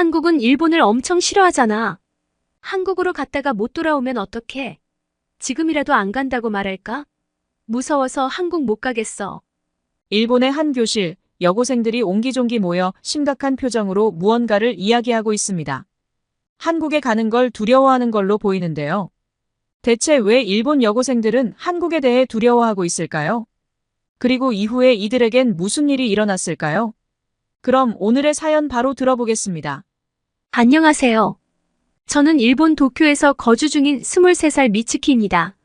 한국은 일본을 엄청 싫어하잖아. 한국으로 갔다가 못 돌아오면 어떡해? 지금이라도 안 간다고 말할까? 무서워서 한국 못 가겠어. 일본의 한 교실, 여고생들이 옹기종기 모여 심각한 표정으로 무언가를 이야기하고 있습니다. 한국에 가는 걸 두려워하는 걸로 보이는데요. 대체 왜 일본 여고생들은 한국에 대해 두려워하고 있을까요? 그리고 이후에 이들에겐 무슨 일이 일어났을까요? 그럼 오늘의 사연 바로 들어보겠습니다. 안녕하세요. 저는 일본 도쿄에서 거주 중인 23살 미츠키입니다.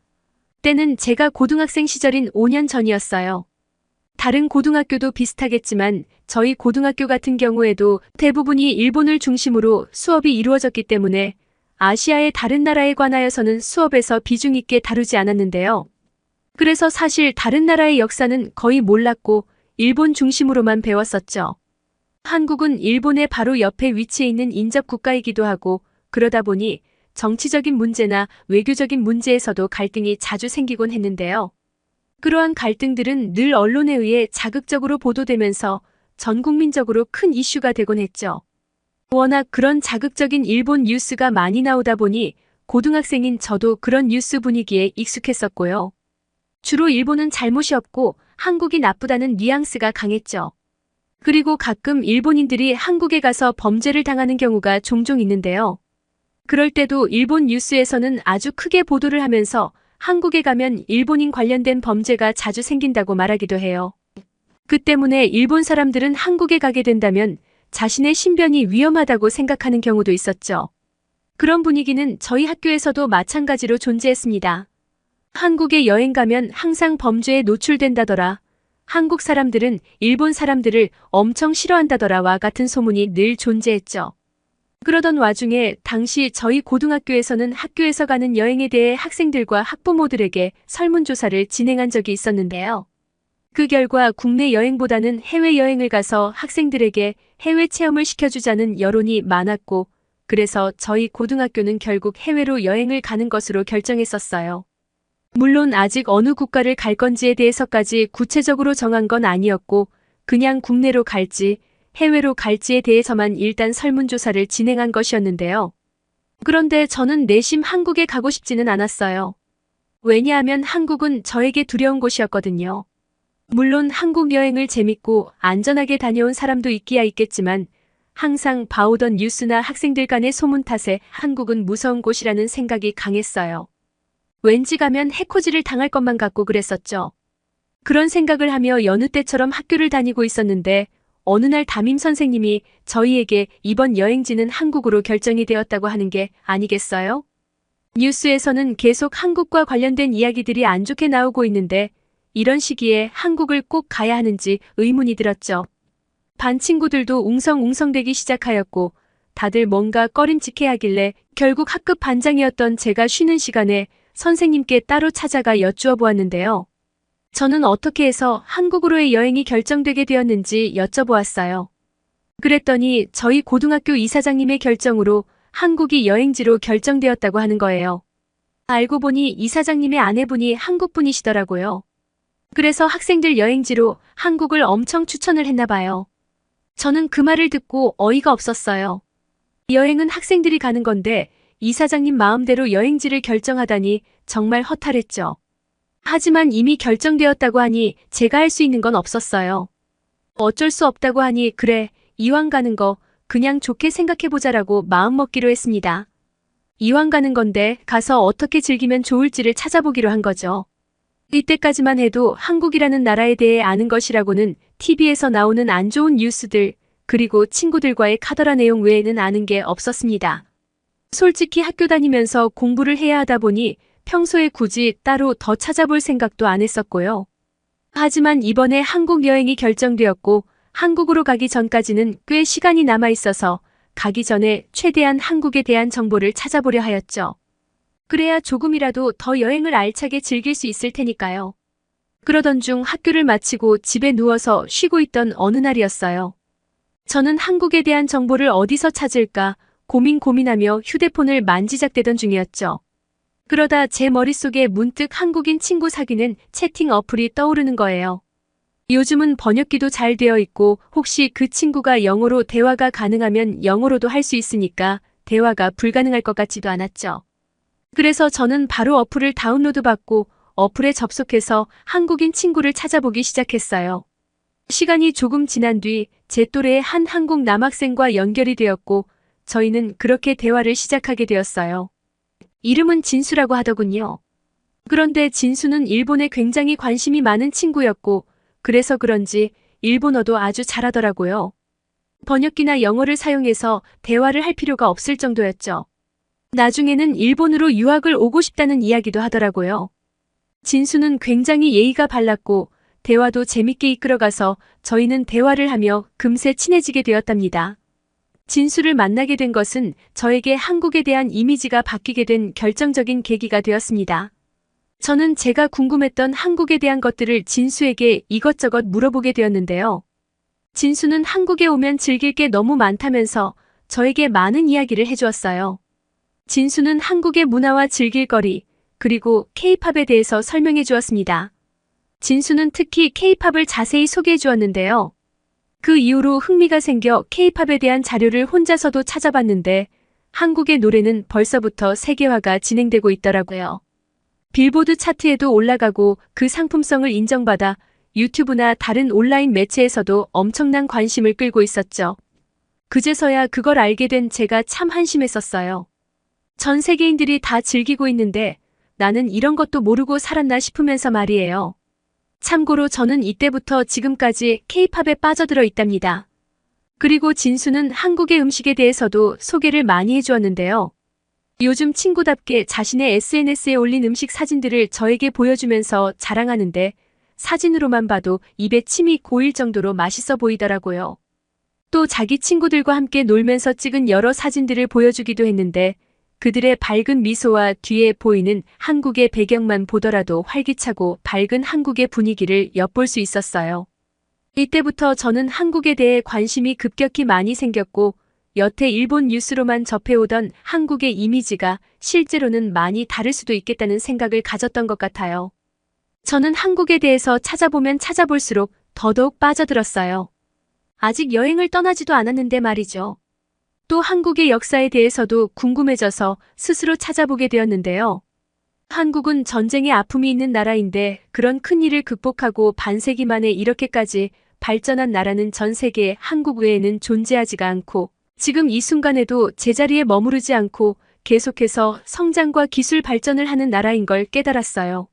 때는 제가 고등학생 시절인 5년 전이었어요. 다른 고등학교도 비슷하겠지만 저희 고등학교 같은 경우에도 대부분이 일본을 중심으로 수업이 이루어졌기 때문에 아시아의 다른 나라에 관하여서는 수업에서 비중 있게 다루지 않았는데요. 그래서 사실 다른 나라의 역사는 거의 몰랐고 일본 중심으로만 배웠었죠. 한국은 일본의 바로 옆에 위치해 있는 인접 국가이기도 하고 그러다 보니 정치적인 문제나 외교적인 문제에서도 갈등이 자주 생기곤 했는데요. 그러한 갈등들은 늘 언론에 의해 자극적으로 보도되면서 전 국민적으로 큰 이슈가 되곤 했죠. 워낙 그런 자극적인 일본 뉴스가 많이 나오다 보니 고등학생인 저도 그런 뉴스 분위기에 익숙했었고요. 주로 일본은 잘못이 없고 한국이 나쁘다는 뉘앙스가 강했죠. 그리고 가끔 일본인들이 한국에 가서 범죄를 당하는 경우가 종종 있는데요. 그럴 때도 일본 뉴스에서는 아주 크게 보도를 하면서 한국에 가면 일본인 관련된 범죄가 자주 생긴다고 말하기도 해요. 그 때문에 일본 사람들은 한국에 가게 된다면 자신의 신변이 위험하다고 생각하는 경우도 있었죠. 그런 분위기는 저희 학교에서도 마찬가지로 존재했습니다. 한국에 여행 가면 항상 범죄에 노출된다더라. 한국 사람들은 일본 사람들을 엄청 싫어한다더라와 같은 소문이 늘 존재했죠. 그러던 와중에 당시 저희 고등학교에서는 학교에서 가는 여행에 대해 학생들과 학부모들에게 설문조사를 진행한 적이 있었는데요. 그 결과 국내 여행보다는 해외여행을 가서 학생들에게 해외 체험을 시켜주자는 여론이 많았고, 그래서 저희 고등학교는 결국 해외로 여행을 가는 것으로 결정했었어요. 물론 아직 어느 국가를 갈 건지에 대해서까지 구체적으로 정한 건 아니었고, 그냥 국내로 갈지, 해외로 갈지에 대해서만 일단 설문조사를 진행한 것이었는데요. 그런데 저는 내심 한국에 가고 싶지는 않았어요. 왜냐하면 한국은 저에게 두려운 곳이었거든요. 물론 한국 여행을 재밌고 안전하게 다녀온 사람도 있기야 있겠지만 항상 봐오던 뉴스나 학생들 간의 소문 탓에 한국은 무서운 곳이라는 생각이 강했어요. 왠지 가면 해코지를 당할 것만 같고 그랬었죠. 그런 생각을 하며 여느 때처럼 학교를 다니고 있었는데 어느 날 담임 선생님이 저희에게 이번 여행지는 한국으로 결정이 되었다고 하는 게 아니겠어요? 뉴스에서는 계속 한국과 관련된 이야기들이 안 좋게 나오고 있는데 이런 시기에 한국을 꼭 가야 하는지 의문이 들었죠. 반 친구들도 웅성웅성대기 시작하였고 다들 뭔가 꺼림칙해 하길래 결국 학급 반장이었던 제가 쉬는 시간에 선생님께 따로 찾아가 여쭈어 보았는데요. 저는 어떻게 해서 한국으로의 여행이 결정되게 되었는지 여쭤보았어요. 그랬더니 저희 고등학교 이사장님의 결정으로 한국이 여행지로 결정되었다고 하는 거예요. 알고 보니 이사장님의 아내분이 한국분이시더라고요. 그래서 학생들 여행지로 한국을 엄청 추천을 했나 봐요. 저는 그 말을 듣고 어이가 없었어요. 여행은 학생들이 가는 건데 이사장님 마음대로 여행지를 결정하다니 정말 허탈했죠. 하지만 이미 결정되었다고 하니 제가 할 수 있는 건 없었어요. 어쩔 수 없다고 하니 그래, 이왕 가는 거 그냥 좋게 생각해보자라고 마음먹기로 했습니다. 이왕 가는 건데 가서 어떻게 즐기면 좋을지를 찾아보기로 한 거죠. 이때까지만 해도 한국이라는 나라에 대해 아는 것이라고는 TV에서 나오는 안 좋은 뉴스들, 그리고 친구들과의 카더라 내용 외에는 아는 게 없었습니다. 솔직히 학교 다니면서 공부를 해야 하다 보니 평소에 굳이 따로 더 찾아볼 생각도 안 했었고요. 하지만 이번에 한국 여행이 결정되었고 한국으로 가기 전까지는 꽤 시간이 남아 있어서 가기 전에 최대한 한국에 대한 정보를 찾아보려 하였죠. 그래야 조금이라도 더 여행을 알차게 즐길 수 있을 테니까요. 그러던 중 학교를 마치고 집에 누워서 쉬고 있던 어느 날이었어요. 저는 한국에 대한 정보를 어디서 찾을까 고민하며 휴대폰을 만지작대던 중이었죠. 그러다 제 머릿속에 문득 한국인 친구 사귀는 채팅 어플이 떠오르는 거예요. 요즘은 번역기도 잘 되어 있고 혹시 그 친구가 영어로 대화가 가능하면 영어로도 할 수 있으니까 대화가 불가능할 것 같지도 않았죠. 그래서 저는 바로 어플을 다운로드 받고 어플에 접속해서 한국인 친구를 찾아보기 시작했어요. 시간이 조금 지난 뒤 제 또래의 한 한국 남학생과 연결이 되었고 저희는 그렇게 대화를 시작하게 되었어요. 이름은 진수라고 하더군요. 그런데 진수는 일본에 굉장히 관심이 많은 친구였고 그래서 그런지 일본어도 아주 잘하더라고요. 번역기나 영어를 사용해서 대화를 할 필요가 없을 정도였죠. 나중에는 일본으로 유학을 오고 싶다는 이야기도 하더라고요. 진수는 굉장히 예의가 발랐고 대화도 재밌게 이끌어가서 저희는 대화를 하며 금세 친해지게 되었답니다. 진수를 만나게 된 것은 저에게 한국에 대한 이미지가 바뀌게 된 결정적인 계기가 되었습니다. 저는 제가 궁금했던 한국에 대한 것들을 진수에게 이것저것 물어보게 되었는데요. 진수는 한국에 오면 즐길 게 너무 많다면서 저에게 많은 이야기를 해주었어요. 진수는 한국의 문화와 즐길 거리, 그리고 K-팝에 대해서 설명해 주었습니다. 진수는 특히 K-팝을 자세히 소개해 주었는데요. 그 이후로 흥미가 생겨 K-팝에 대한 자료를 혼자서도 찾아봤는데 한국의 노래는 벌써부터 세계화가 진행되고 있더라고요. 빌보드 차트에도 올라가고 그 상품성을 인정받아 유튜브나 다른 온라인 매체에서도 엄청난 관심을 끌고 있었죠. 그제서야 그걸 알게 된 제가 참 한심했었어요. 전 세계인들이 다 즐기고 있는데 나는 이런 것도 모르고 살았나 싶으면서 말이에요. 참고로 저는 이때부터 지금까지 K-팝에 빠져들어 있답니다. 그리고 진수는 한국의 음식에 대해서도 소개를 많이 해주었는데요. 요즘 친구답게 자신의 SNS에 올린 음식 사진들을 저에게 보여주면서 자랑하는데 사진으로만 봐도 입에 침이 고일 정도로 맛있어 보이더라고요. 또 자기 친구들과 함께 놀면서 찍은 여러 사진들을 보여주기도 했는데 그들의 밝은 미소와 뒤에 보이는 한국의 배경만 보더라도 활기차고 밝은 한국의 분위기를 엿볼 수 있었어요. 이때부터 저는 한국에 대해 관심이 급격히 많이 생겼고 여태 일본 뉴스로만 접해오던 한국의 이미지가 실제로는 많이 다를 수도 있겠다는 생각을 가졌던 것 같아요. 저는 한국에 대해서 찾아보면 찾아볼수록 더더욱 빠져들었어요. 아직 여행을 떠나지도 않았는데 말이죠. 또 한국의 역사에 대해서도 궁금해져서 스스로 찾아보게 되었는데요. 한국은 전쟁의 아픔이 있는 나라인데 그런 큰일을 극복하고 반세기 만에 이렇게까지 발전한 나라는 전 세계에 한국 외에는 존재하지가 않고 지금 이 순간에도 제자리에 머무르지 않고 계속해서 성장과 기술 발전을 하는 나라인 걸 깨달았어요.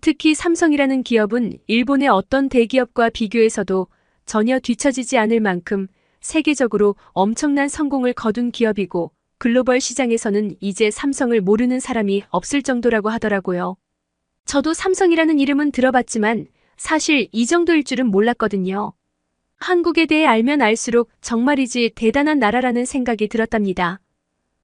특히 삼성이라는 기업은 일본의 어떤 대기업과 비교해서도 전혀 뒤처지지 않을 만큼 세계적으로 엄청난 성공을 거둔 기업이고 글로벌 시장에서는 이제 삼성을 모르는 사람이 없을 정도라고 하더라고요. 저도 삼성이라는 이름은 들어봤지만 사실 이 정도일 줄은 몰랐거든요. 한국에 대해 알면 알수록 정말이지 대단한 나라라는 생각이 들었답니다.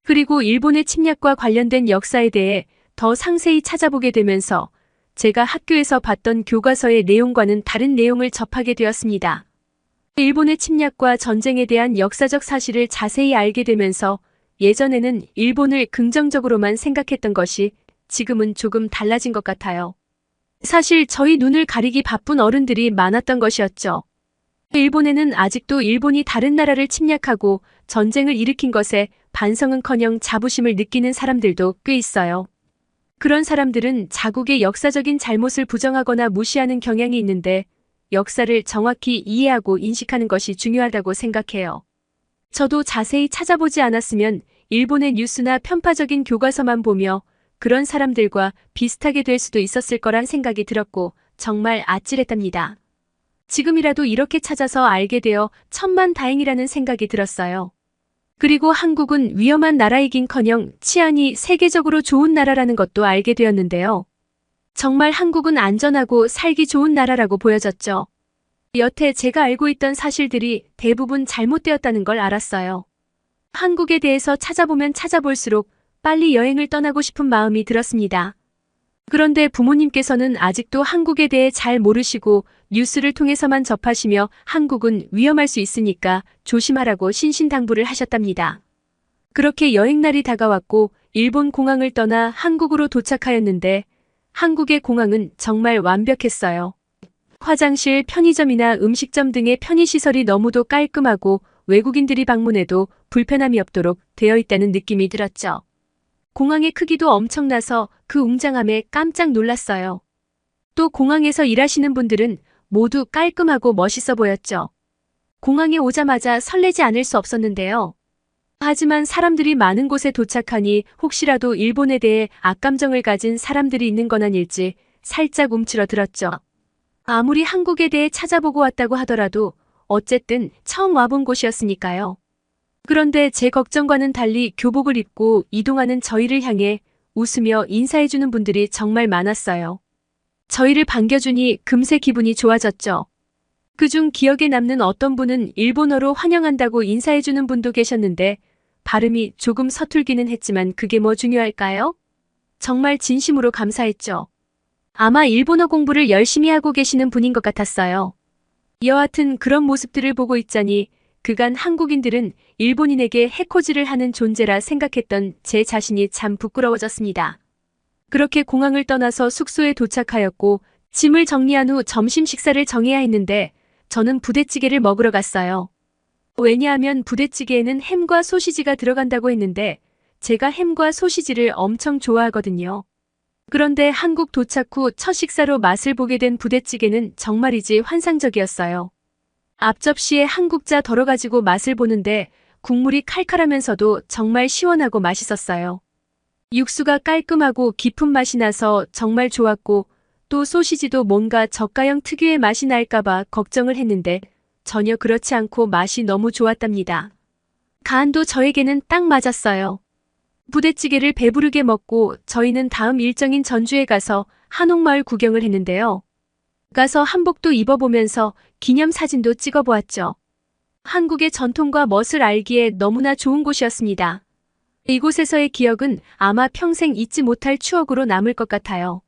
그리고 일본의 침략과 관련된 역사에 대해 더 상세히 찾아보게 되면서 제가 학교에서 봤던 교과서의 내용과는 다른 내용을 접하게 되었습니다. 일본의 침략과 전쟁에 대한 역사적 사실을 자세히 알게 되면서 예전에는 일본을 긍정적으로만 생각했던 것이 지금은 조금 달라진 것 같아요. 사실 저희 눈을 가리기 바쁜 어른들이 많았던 것이었죠. 일본에는 아직도 일본이 다른 나라를 침략하고 전쟁을 일으킨 것에 반성은커녕 자부심을 느끼는 사람들도 꽤 있어요. 그런 사람들은 자국의 역사적인 잘못을 부정하거나 무시하는 경향이 있는데 역사를 정확히 이해하고 인식하는 것이 중요하다고 생각해요. 저도 자세히 찾아보지 않았으면 일본의 뉴스나 편파적인 교과서만 보며 그런 사람들과 비슷하게 될 수도 있었을 거란 생각이 들었고 정말 아찔했답니다. 지금이라도 이렇게 찾아서 알게 되어 천만다행이라는 생각이 들었어요. 그리고 한국은 위험한 나라이긴커녕 치안이 세계적으로 좋은 나라라는 것도 알게 되었는데요. 정말 한국은 안전하고 살기 좋은 나라라고 보여졌죠. 여태 제가 알고 있던 사실들이 대부분 잘못되었다는 걸 알았어요. 한국에 대해서 찾아보면 찾아볼수록 빨리 여행을 떠나고 싶은 마음이 들었습니다. 그런데 부모님께서는 아직도 한국에 대해 잘 모르시고 뉴스를 통해서만 접하시며 한국은 위험할 수 있으니까 조심하라고 신신당부를 하셨답니다. 그렇게 여행날이 다가왔고 일본 공항을 떠나 한국으로 도착하였는데 한국의 공항은 정말 완벽했어요. 화장실, 편의점이나 음식점 등의 편의시설이 너무도 깔끔하고 외국인들이 방문해도 불편함이 없도록 되어 있다는 느낌이 들었죠. 공항의 크기도 엄청나서 그 웅장함에 깜짝 놀랐어요. 또 공항에서 일하시는 분들은 모두 깔끔하고 멋있어 보였죠. 공항에 오자마자 설레지 않을 수 없었는데요. 하지만 사람들이 많은 곳에 도착하니 혹시라도 일본에 대해 악감정을 가진 사람들이 있는 건 아닐지 살짝 움츠러들었죠. 아무리 한국에 대해 찾아보고 왔다고 하더라도 어쨌든 처음 와본 곳이었으니까요. 그런데 제 걱정과는 달리 교복을 입고 이동하는 저희를 향해 웃으며 인사해주는 분들이 정말 많았어요. 저희를 반겨주니 금세 기분이 좋아졌죠. 그중 기억에 남는 어떤 분은 일본어로 환영한다고 인사해주는 분도 계셨는데 발음이 조금 서툴기는 했지만 그게 뭐 중요할까요? 정말 진심으로 감사했죠. 아마 일본어 공부를 열심히 하고 계시는 분인 것 같았어요. 여하튼 그런 모습들을 보고 있자니 그간 한국인들은 일본인에게 해코지를 하는 존재라 생각했던 제 자신이 참 부끄러워졌습니다. 그렇게 공항을 떠나서 숙소에 도착하였고 짐을 정리한 후 점심 식사를 정해야 했는데 저는 부대찌개를 먹으러 갔어요. 왜냐하면 부대찌개에는 햄과 소시지가 들어간다고 했는데 제가 햄과 소시지를 엄청 좋아하거든요. 그런데 한국 도착 후 첫 식사로 맛을 보게 된 부대찌개는 정말이지 환상적이었어요. 앞접시에 한국자 덜어가지고 맛을 보는데 국물이 칼칼하면서도 정말 시원하고 맛있었어요. 육수가 깔끔하고 깊은 맛이 나서 정말 좋았고 또 소시지도 뭔가 저가형 특유의 맛이 날까봐 걱정을 했는데 전혀 그렇지 않고 맛이 너무 좋았답니다. 간도 저에게는 딱 맞았어요. 부대찌개를 배부르게 먹고 저희는 다음 일정인 전주에 가서 한옥마을 구경을 했는데요. 가서 한복도 입어보면서 기념사진도 찍어보았죠. 한국의 전통과 멋을 알기에 너무나 좋은 곳이었습니다. 이곳에서의 기억은 아마 평생 잊지 못할 추억으로 남을 것 같아요.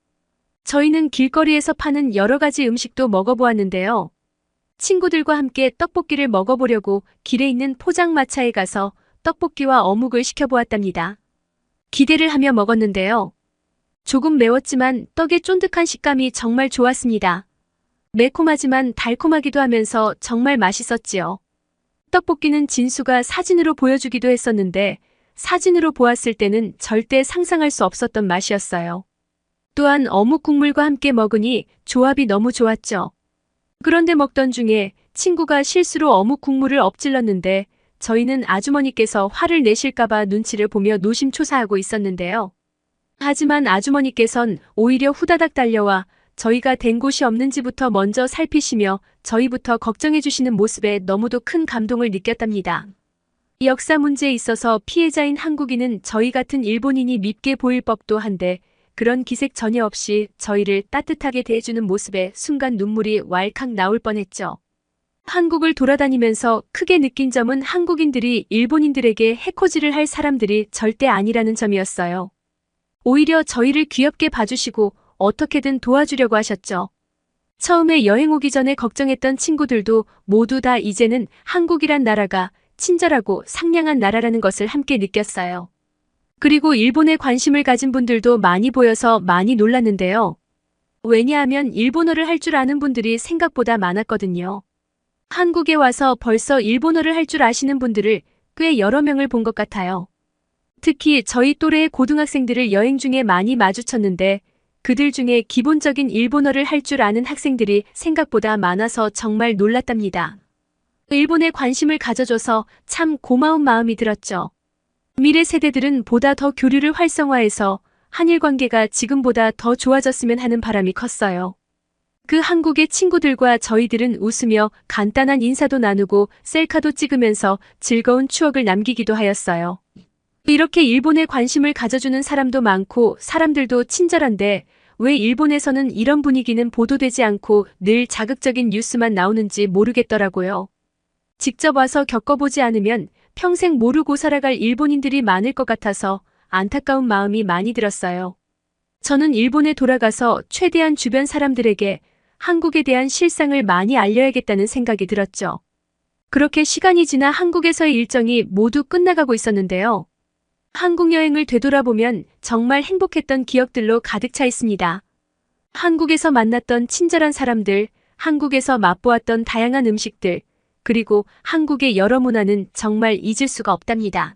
저희는 길거리에서 파는 여러 가지 음식도 먹어보았는데요. 친구들과 함께 떡볶이를 먹어보려고 길에 있는 포장마차에 가서 떡볶이와 어묵을 시켜보았답니다. 기대를 하며 먹었는데요. 조금 매웠지만 떡의 쫀득한 식감이 정말 좋았습니다. 매콤하지만 달콤하기도 하면서 정말 맛있었지요. 떡볶이는 진수가 사진으로 보여주기도 했었는데 사진으로 보았을 때는 절대 상상할 수 없었던 맛이었어요. 또한 어묵 국물과 함께 먹으니 조합이 너무 좋았죠. 그런데 먹던 중에 친구가 실수로 어묵 국물을 엎질렀는데 저희는 아주머니께서 화를 내실까봐 눈치를 보며 노심초사하고 있었는데요. 하지만 아주머니께선 오히려 후다닥 달려와 저희가 된 곳이 없는지부터 먼저 살피시며 저희부터 걱정해주시는 모습에 너무도 큰 감동을 느꼈답니다. 역사 문제에 있어서 피해자인 한국인은 저희 같은 일본인이 밉게 보일 법도 한데 그런 기색 전혀 없이 저희를 따뜻하게 대해주는 모습에 순간 눈물이 왈칵 나올 뻔했죠. 한국을 돌아다니면서 크게 느낀 점은 한국인들이 일본인들에게 해코지를 할 사람들이 절대 아니라는 점이었어요. 오히려 저희를 귀엽게 봐주시고 어떻게든 도와주려고 하셨죠. 처음에 여행 오기 전에 걱정했던 친구들도 모두 다 이제는 한국이란 나라가 친절하고 상냥한 나라라는 것을 함께 느꼈어요. 그리고 일본에 관심을 가진 분들도 많이 보여서 많이 놀랐는데요. 왜냐하면 일본어를 할 줄 아는 분들이 생각보다 많았거든요. 한국에 와서 벌써 일본어를 할 줄 아시는 분들을 꽤 여러 명을 본 것 같아요. 특히 저희 또래의 고등학생들을 여행 중에 많이 마주쳤는데 그들 중에 기본적인 일본어를 할 줄 아는 학생들이 생각보다 많아서 정말 놀랐답니다. 일본에 관심을 가져줘서 참 고마운 마음이 들었죠. 미래 세대들은 보다 더 교류를 활성화해서 한일 관계가 지금보다 더 좋아졌으면 하는 바람이 컸어요. 그 한국의 친구들과 저희들은 웃으며 간단한 인사도 나누고 셀카도 찍으면서 즐거운 추억을 남기기도 하였어요. 이렇게 일본에 관심을 가져주는 사람도 많고 사람들도 친절한데 왜 일본에서는 이런 분위기는 보도되지 않고 늘 자극적인 뉴스만 나오는지 모르겠더라고요. 직접 와서 겪어보지 않으면 평생 모르고 살아갈 일본인들이 많을 것 같아서 안타까운 마음이 많이 들었어요. 저는 일본에 돌아가서 최대한 주변 사람들에게 한국에 대한 실상을 많이 알려야겠다는 생각이 들었죠. 그렇게 시간이 지나 한국에서의 일정이 모두 끝나가고 있었는데요. 한국 여행을 되돌아보면 정말 행복했던 기억들로 가득 차 있습니다. 한국에서 만났던 친절한 사람들, 한국에서 맛보았던 다양한 음식들, 그리고 한국의 여러 문화는 정말 잊을 수가 없답니다.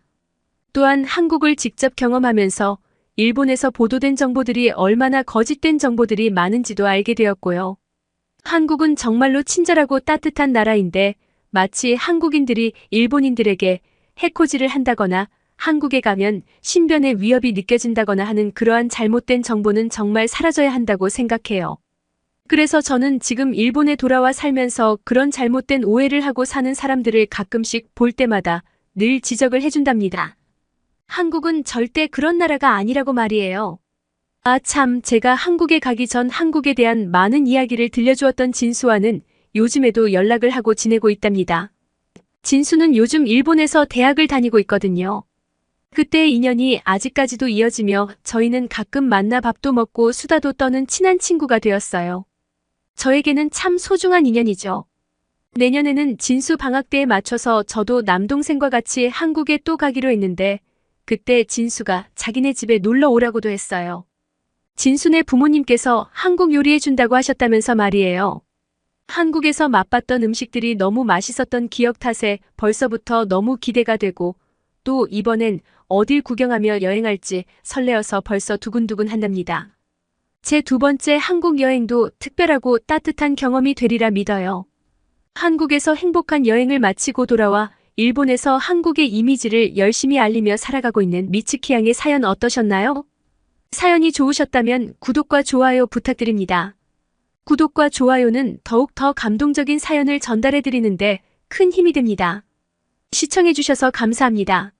또한 한국을 직접 경험하면서 일본에서 보도된 정보들이 얼마나 거짓된 정보들이 많은지도 알게 되었고요. 한국은 정말로 친절하고 따뜻한 나라인데 마치 한국인들이 일본인들에게 해코지를 한다거나 한국에 가면 신변의 위협이 느껴진다거나 하는 그러한 잘못된 정보는 정말 사라져야 한다고 생각해요. 그래서 저는 지금 일본에 돌아와 살면서 그런 잘못된 오해를 하고 사는 사람들을 가끔씩 볼 때마다 늘 지적을 해준답니다. 한국은 절대 그런 나라가 아니라고 말이에요. 아, 참, 제가 한국에 가기 전 한국에 대한 많은 이야기를 들려주었던 진수와는 요즘에도 연락을 하고 지내고 있답니다. 진수는 요즘 일본에서 대학을 다니고 있거든요. 그때의 인연이 아직까지도 이어지며 저희는 가끔 만나 밥도 먹고 수다도 떠는 친한 친구가 되었어요. 저에게는 참 소중한 인연이죠. 내년에는 진수 방학 때에 맞춰서 저도 남동생과 같이 한국에 또 가기로 했는데 그때 진수가 자기네 집에 놀러 오라고도 했어요. 진수네 부모님께서 한국 요리해준다고 하셨다면서 말이에요. 한국에서 맛봤던 음식들이 너무 맛있었던 기억 탓에 벌써부터 너무 기대가 되고 또 이번엔 어딜 구경하며 여행할지 설레어서 벌써 두근두근 한답니다. 제 두 번째 한국 여행도 특별하고 따뜻한 경험이 되리라 믿어요. 한국에서 행복한 여행을 마치고 돌아와 일본에서 한국의 이미지를 열심히 알리며 살아가고 있는 미츠키 양의 사연 어떠셨나요? 사연이 좋으셨다면 구독과 좋아요 부탁드립니다. 구독과 좋아요는 더욱 더 감동적인 사연을 전달해드리는데 큰 힘이 됩니다. 시청해주셔서 감사합니다.